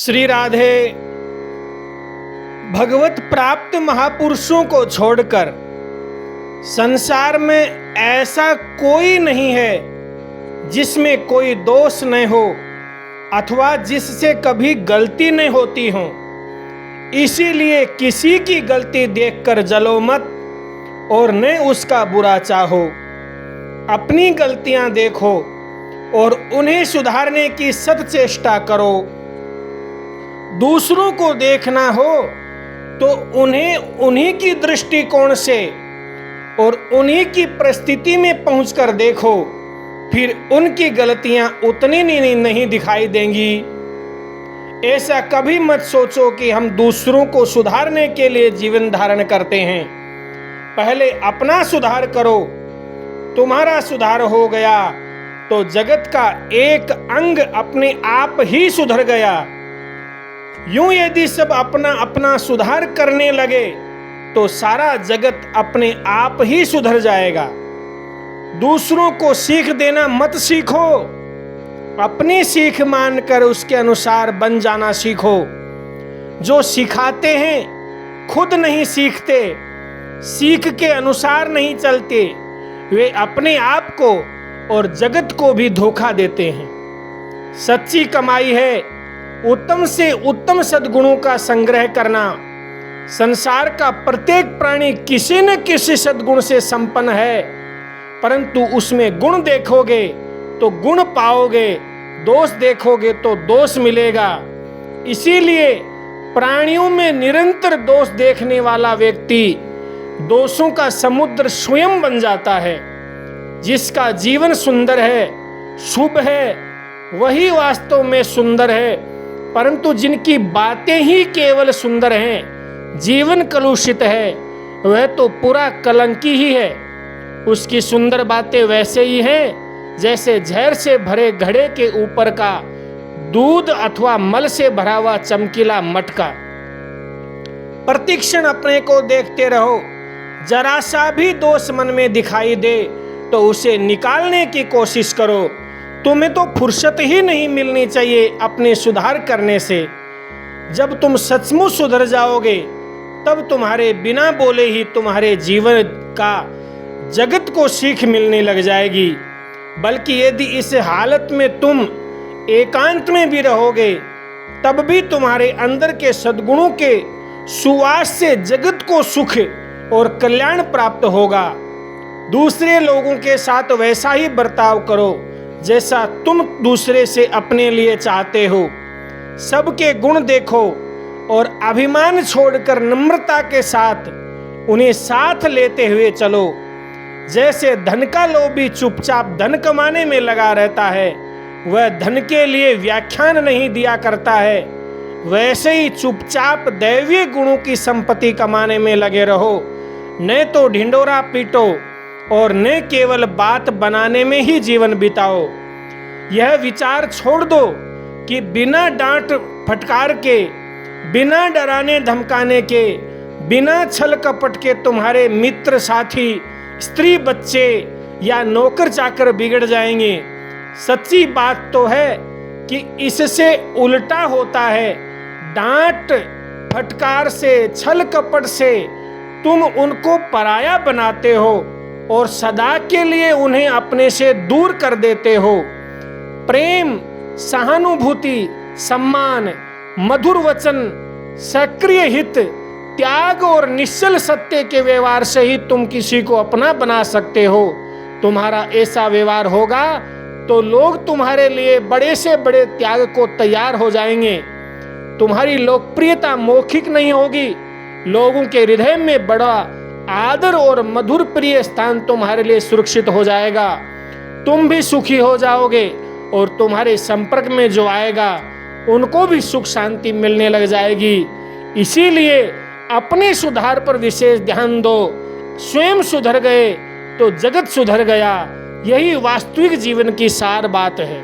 श्री राधे। भगवत प्राप्त महापुरुषों को छोड़कर संसार में ऐसा कोई नहीं है जिसमें कोई दोष न हो अथवा जिससे कभी गलती नहीं होती हो। इसीलिए किसी की गलती देखकर जलो मत और न उसका बुरा चाहो। अपनी गलतियां देखो और उन्हें सुधारने की सत चेष्टा करो। दूसरों को देखना हो तो उन्हें उन्हीं की दृष्टिकोण से और उन्हीं की परिस्थिति में पहुंचकर देखो, फिर उनकी गलतियां उतनी नहीं दिखाई देंगी। ऐसा कभी मत सोचो कि हम दूसरों को सुधारने के लिए जीवन धारण करते हैं। पहले अपना सुधार करो। तुम्हारा सुधार हो गया तो जगत का एक अंग अपने आप ही सुधर गया। यूं यदि सब अपना अपना सुधार करने लगे तो सारा जगत अपने आप ही सुधर जाएगा। दूसरों को सीख देना मत सीखो, अपनी सीख मानकर उसके अनुसार बन जाना सीखो। जो सिखाते हैं खुद नहीं सीखते, सीख के अनुसार नहीं चलते, वे अपने आप को और जगत को भी धोखा देते हैं। सच्ची कमाई है उत्तम से उत्तम सद्गुणों का संग्रह करना। संसार का प्रत्येक प्राणी किसी न किसी सद्गुण से संपन्न है, परंतु उसमें गुण देखोगे तो गुण पाओगे, दोष देखोगे तो दोष मिलेगा। इसीलिए प्राणियों में निरंतर दोष देखने वाला व्यक्ति दोषों का समुद्र स्वयं बन जाता है। जिसका जीवन सुंदर है, शुभ है, वही वास्तव में सुंदर है, परंतु जिनकी बातें ही केवल सुंदर हैं, जीवन कलुषित है, वह तो पूरा कलंकी ही है। उसकी सुंदर बातें वैसे ही हैं जैसे जहर से भरे घड़े के ऊपर का दूध अथवा मल से भरा हुआ चमकीला मटका। प्रतिक्षण अपने को देखते रहो। जरा सा भी दोष मन में दिखाई दे तो उसे निकालने की कोशिश करो। तुम्हें तो फुर्सत ही नहीं मिलनी चाहिए अपने सुधार करने से। जब तुम सचमुच सुधर जाओगे तब तुम्हारे बिना बोले ही तुम्हारे जीवन का जगत को सीख मिलने लग जाएगी। बल्कि यदि इस हालत में तुम एकांत में भी रहोगे तब भी तुम्हारे अंदर के सद्गुणों के सुवास से जगत को सुख और कल्याण प्राप्त होगा। दूसरे लोगों के साथ वैसा ही बर्ताव करो जैसा तुम दूसरे से अपने लिए चाहते हो। सबके गुण देखो और अभिमान छोड़कर नम्रता के साथ उन्हें साथ लेते हुए चलो। जैसे धन का लोभी चुपचाप धन कमाने में लगा रहता है, वह धन के लिए व्याख्यान नहीं दिया करता है, वैसे ही चुपचाप दैवीय गुणों की संपत्ति कमाने में लगे रहो। न तो ढिंडोरा पीटो और न केवल बात बनाने में ही जीवन बिताओ। यह विचार छोड़ दो कि बिना डांट फटकार के, बिना डराने धमकाने के, बिना छल कपट के तुम्हारे मित्र साथी, स्त्री बच्चे या नौकर चाकर बिगड़ जाएंगे। सच्ची बात तो है कि इससे उल्टा होता है। डांट फटकार से, छल कपट से तुम उनको पराया बनाते हो और सदा के लिए उन्हें अपने से दूर कर देते हो। प्रेम, सहानुभूति, सम्मान, मधुर वचन, सक्रिय हित, त्याग और निश्चल सत्य के व्यवहार से ही तुम किसी को अपना बना सकते हो। तुम्हारा ऐसा व्यवहार होगा तो लोग तुम्हारे लिए बड़े से बड़े त्याग को तैयार हो जाएंगे। तुम्हारी लोकप्रियता मौखिक नहीं होगी, लोगों के हृदय में बड़ा आदर और मधुर प्रिय स्थान तुम्हारे लिए सुरक्षित हो जाएगा। तुम भी सुखी हो जाओगे और तुम्हारे संपर्क में जो आएगा उनको भी सुख शांति मिलने लग जाएगी। इसीलिए अपने सुधार पर विशेष ध्यान दो। स्वयं सुधर गए तो जगत सुधर गया। यही वास्तविक जीवन की सार बात है।